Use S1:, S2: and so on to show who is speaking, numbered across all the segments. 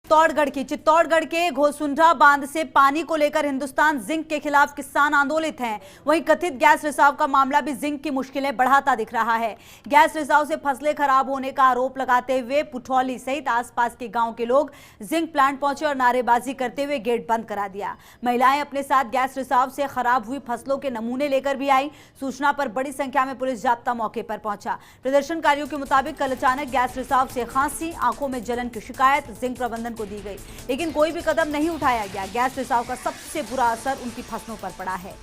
S1: चित्तौड़गढ़ के घोसुंडा बांध से पानी को लेकर हिंदुस्तान जिंक के खिलाफ किसान आंदोलित हैं। वहीं कथित गैस रिसाव का मामला भी जिंक की मुश्किलें बढ़ाता दिख रहा है। गैस रिसाव से फसलें खराब होने का आरोप लगाते हुए पुठौली सहित आसपास के गांव के लोग जिंक प्लांट पहुंचे और नारेबाजी करते हुए गेट बंद करा दिया। महिलाएं अपने साथ गैस रिसाव से खराब हुई फसलों के नमूने लेकर भी आई। सूचना पर बड़ी संख्या में पुलिस जाब्ता मौके पर पहुंचा। प्रदर्शनकारियों के मुताबिक कल अचानक गैस रिसाव से खांसी, आंखों में जलन की शिकायत जिंक प्रबंधन को दी गई, लेकिन कोई भी कदम नहीं उठाया गया। गैस रिसाव का सबसे बुरा असर उनकी फसलों पर पड़ा है।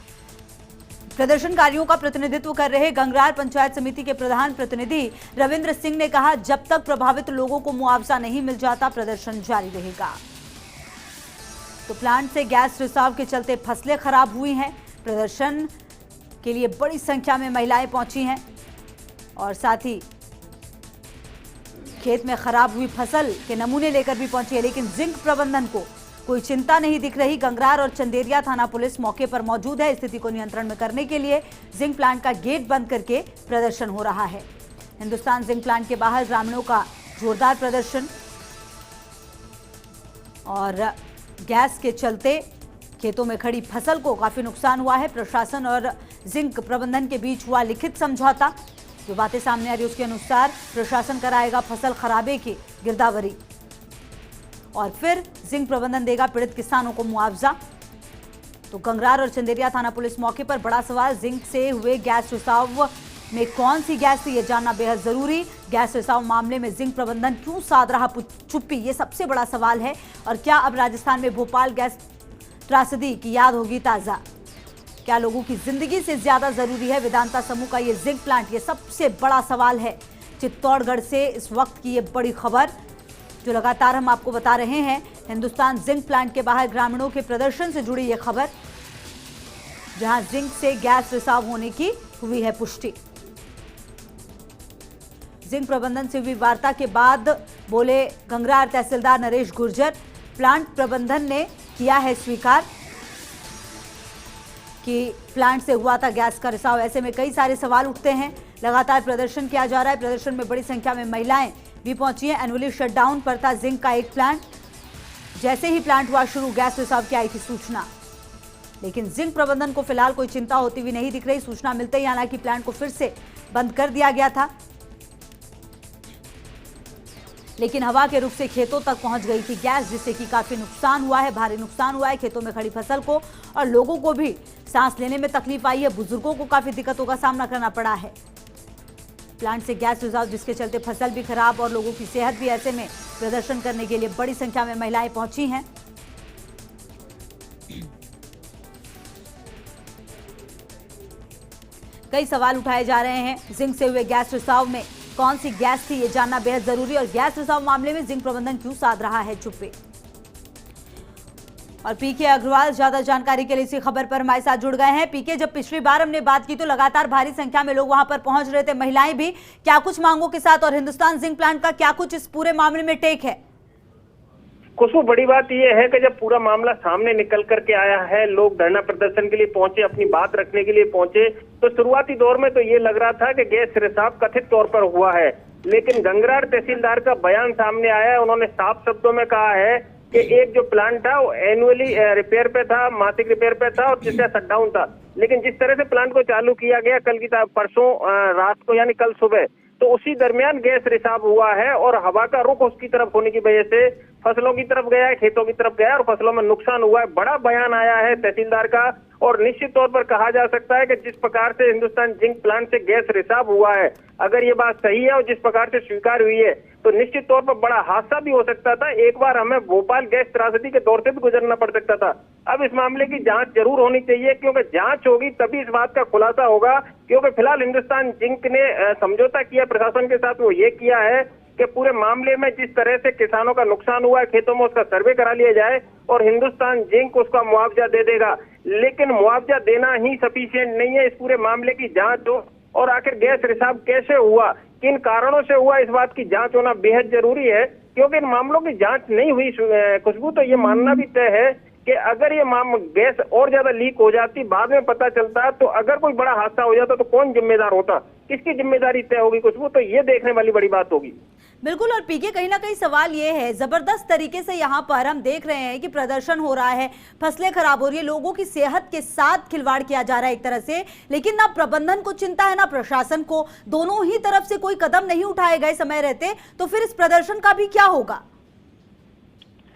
S1: प्रदर्शनकारियों का प्रतिनिधित्व कर रहे गंगरार पंचायत समिति के प्रधान प्रतिनिधि रविंद्र सिंह ने कहा, जब तक प्रभावित लोगों को मुआवजा नहीं मिल जाता प्रदर्शन जारी रहेगा। तो प्लांट से गैस रिसाव के चलते फसलें खराब हुई हैं। प्रदर्शन के लिए बड़ी संख्या में महिलाएं पहुंची हैं और साथ ही खेत में खराब हुई फसल के नमूने लेकर भी पहुंची है, लेकिन जिंक प्रबंधन को कोई चिंता नहीं दिख रही। गंगरार और चंदेरिया थाना पुलिस मौके पर मौजूद है। स्थिति को नियंत्रण में करने के लिए जिंक प्लांट का गेट बंद करके प्रदर्शन हो रहा है। हिंदुस्तान जिंक प्लांट के बाहर ग्रामीणों का जोरदार प्रदर्शन और गैस के चलते खेतों में खड़ी फसल को काफी नुकसान हुआ है। प्रशासन और जिंक प्रबंधन के बीच हुआ लिखित समझौता। जो बातें सामने आ रही उसके अनुसार प्रशासन कराएगा फसल खराबे की गिरदावरी और फिर जिंक प्रबंधन देगा पीड़ित किसानों को मुआवजा। तो गंगरार और चंदेरिया थाना पुलिस मौके पर। बड़ा सवाल, जिंक से हुए गैस रिसाव में कौन सी गैस थी, ये जानना बेहद जरूरी। गैस रिसाव मामले में जिंक प्रबंधन क्यों साध रहा चुप्पी, ये सबसे बड़ा सवाल है। और क्या अब राजस्थान में भोपाल गैस त्रासदी की याद होगी ताजा? क्या लोगों की जिंदगी से ज्यादा जरूरी है वेदांता समूह का ये जिंक प्लांट? ये सबसे बड़ा सवाल है। चित्तौड़गढ़ से इस वक्त की ये बड़ी खबर जो लगातार हम आपको बता रहे हैं। हिंदुस्तान जिंक प्लांट के बाहर ग्रामीणों के प्रदर्शन से जुड़ी ये खबर, जहां जिंक से गैस रिसाव होने की हुई है पुष्टि। जिंक प्रबंधन से हुई वार्ता के बाद बोले गंगरार तहसीलदार नरेश गुर्जर, प्लांट प्रबंधन ने किया है स्वीकार कि प्लांट से हुआ था गैस का रिसाव। ऐसे में कई सारे सवाल उठते हैं। लगातार प्रदर्शन किया जा रहा है। प्रदर्शन में बड़ी संख्या में महिलाएं भी पहुंची हैं। एनुअली शटडाउन पर था जिंक का एक प्लांट। जैसे ही प्लांट हुआ शुरू, गैस रिसाव की आई थी सूचना, लेकिन जिंक प्रबंधन को फिलहाल कोई चिंता होती हुई नहीं दिख रही। सूचना मिलते ही हालांकि प्लांट को फिर से बंद कर दिया गया था, लेकिन हवा के रुख से खेतों तक पहुंच गई थी गैस, जिससे कि काफी नुकसान हुआ है, भारी नुकसान हुआ है खेतों में खड़ी फसल को, और लोगों को भी सांस लेने में तकलीफ आई है। बुजुर्गों को काफी दिक्कतों का सामना करना पड़ा है। प्लांट से गैस रिसाव जिसके चलते फसल भी खराब और लोगों की सेहत भी। ऐसे में प्रदर्शन करने के लिए बड़ी संख्या में महिलाएं पहुंची हैं। कई सवाल उठाए जा रहे हैं। जिंक से हुए गैस रिसाव में कौन सी गैस थी, ये जानना बेहद जरूरी। और गैस रिसाव मामले में जिंक प्रबंधन क्यों साध रहा है चुप्पी। और पीके अग्रवाल ज्यादा जानकारी के लिए इसी खबर पर हमारे साथ जुड़ गए हैं। पीके, जब पिछली बार हमने बात की तो लगातार भारी संख्या में लोग वहां पर पहुंच रहे थे, महिलाएं भी, क्या कुछ मांगों के साथ, और हिंदुस्तान जिंक प्लांट का क्या कुछ इस पूरे मामले में टेक है?
S2: खुशबू, बड़ी बात यह है कि जब पूरा मामला सामने निकल करके आया है, लोग धरना प्रदर्शन के लिए पहुंचे, अपनी बात रखने के लिए पहुंचे, तो शुरुआती दौर में तो ये लग रहा था कि गैस रिसाव कथित तौर पर हुआ है। लेकिन गंगरार तहसीलदार का बयान सामने आया है। उन्होंने साफ शब्दों में कहा है कि एक जो प्लांट था वो एनुअली रिपेयर पे था, मासिक रिपेयर पे था और जिसका शटडाउन था। लेकिन जिस तरह से प्लांट को चालू किया गया कल की परसों रात को, यानी कल सुबह, तो उसी दरमियान गैस रिसाव हुआ है और हवा का रुख उसकी तरफ होने की वजह से फसलों की तरफ गया है, खेतों की तरफ गया है और फसलों में नुकसान हुआ है। बड़ा बयान आया है तहसीलदार का और निश्चित तौर पर कहा जा सकता है कि जिस प्रकार से हिंदुस्तान जिंक प्लांट से गैस रिसाव हुआ है, अगर ये बात सही है और जिस प्रकार से स्वीकार हुई है, तो निश्चित तौर पर बड़ा हादसा भी हो सकता था। एक बार हमें भोपाल गैस त्रासदी के दौर से भी गुजरना पड़ सकता था। अब इस मामले की जांच जरूर होनी चाहिए, क्योंकि जांच होगी तभी इस बात का खुलासा होगा। क्योंकि फिलहाल हिंदुस्तान जिंक ने समझौता किया प्रशासन के साथ, वो ये किया है कि पूरे मामले में जिस तरह से किसानों का नुकसान हुआ है खेतों में, उसका सर्वे करा लिया जाए और हिंदुस्तान जिंक उसका मुआवजा दे देगा। लेकिन मुआवजा देना ही सफिशिएंट नहीं है। इस पूरे मामले की जांच हो और आखिर गैस रिसाव कैसे हुआ, किन कारणों से हुआ, इस बात की जांच होना बेहद जरूरी है। क्योंकि इन मामलों की जांच नहीं हुई खुशबू, तो ये मानना भी तय है कि अगर ये गैस और ज्यादा लीक हो जाती, बाद में पता चलता, तो अगर कोई बड़ा हादसा हो जाता तो कौन जिम्मेदार होता, किसकी जिम्मेदारी तय होगी खुशबू, तो ये देखने वाली बड़ी बात होगी।
S1: बिल्कुल। और पीके कहीं ना कहीं सवाल ये है, जबरदस्त तरीके से यहाँ पर हम देख रहे हैं कि प्रदर्शन हो रहा है, फसलें खराब हो रही है, लोगों की सेहत के साथ खिलवाड़ किया जा रहा है एक तरह से, लेकिन ना प्रबंधन को चिंता है ना प्रशासन को, दोनों ही तरफ से कोई कदम नहीं उठाए गए समय रहते, तो फिर इस प्रदर्शन का भी क्या होगा?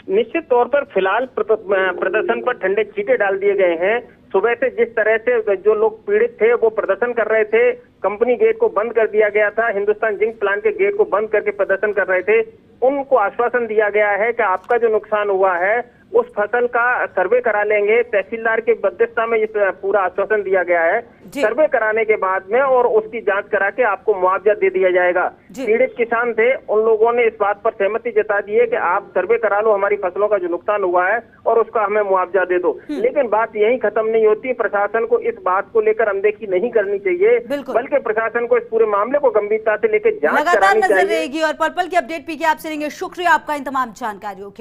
S2: निश्चित तौर पर फिलहाल प्रदर्शन पर ठंडे छींटे डाल दिए गए हैं। सुबह से जिस तरह से जो लोग पीड़ित थे वो प्रदर्शन कर रहे थे, कंपनी गेट को बंद कर दिया गया था, हिंदुस्तान जिंक प्लांट के गेट को बंद करके प्रदर्शन कर रहे थे, उनको आश्वासन दिया गया है कि आपका जो नुकसान हुआ है उस फसल का सर्वे करा लेंगे। तहसीलदार के मध्यस्थता में इस पूरा आश्वासन दिया गया है। सर्वे कराने के बाद में और उसकी जांच करा के आपको मुआवजा दे दिया जाएगा। पीड़ित किसान थे, उन लोगों ने इस बात पर सहमति जता दी है कि आप सर्वे करा लो हमारी फसलों का जो नुकसान हुआ है और उसका हमें मुआवजा दे दो। लेकिन बात यही खत्म नहीं होती। प्रशासन को इस बात को लेकर अनदेखी नहीं करनी चाहिए, बल्कि प्रशासन को इस पूरे मामले को गंभीरता से लेकर जांच
S1: लगातार
S2: करानी
S1: नजर
S2: चाहिए।
S1: रहेगी। और पर्पल की अपडेट पीके आपसे लेंगे। शुक्रिया आपका इन तमाम जानकारियों के